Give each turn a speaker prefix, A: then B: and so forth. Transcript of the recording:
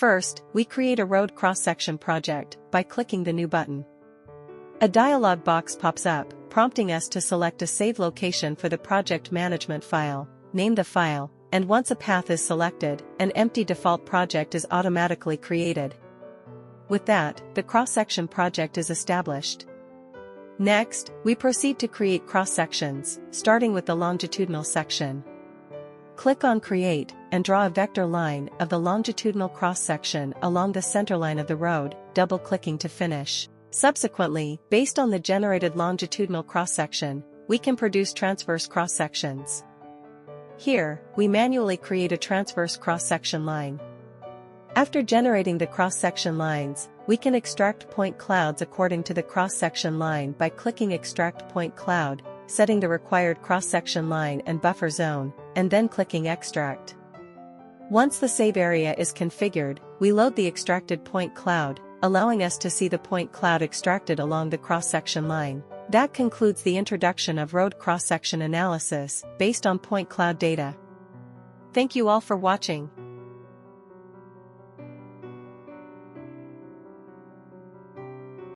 A: First, we create a road cross-section project by clicking the New button. A dialog box pops up, prompting us to select a save location for the project management file, name the file, and once a path is selected, an empty default project is automatically created. With that, the cross-section project is established. Next, we proceed to create cross-sections, starting with the longitudinal section. Click on Create, and draw a vector line of the longitudinal cross-section along the centerline of the road, double-clicking to finish. Subsequently, based on the generated longitudinal cross-section, we can produce transverse cross-sections. Here, we manually create a transverse cross-section line. After generating the cross-section lines, we can extract point clouds according to the cross-section line by clicking Extract Point Cloud, setting the required cross-section line and buffer zone, and then clicking Extract. Once the save area is configured, we load the extracted point cloud, allowing us to see the point cloud extracted along the cross-section line. That concludes the introduction of road cross-section analysis based on point cloud data. Thank you all for watching.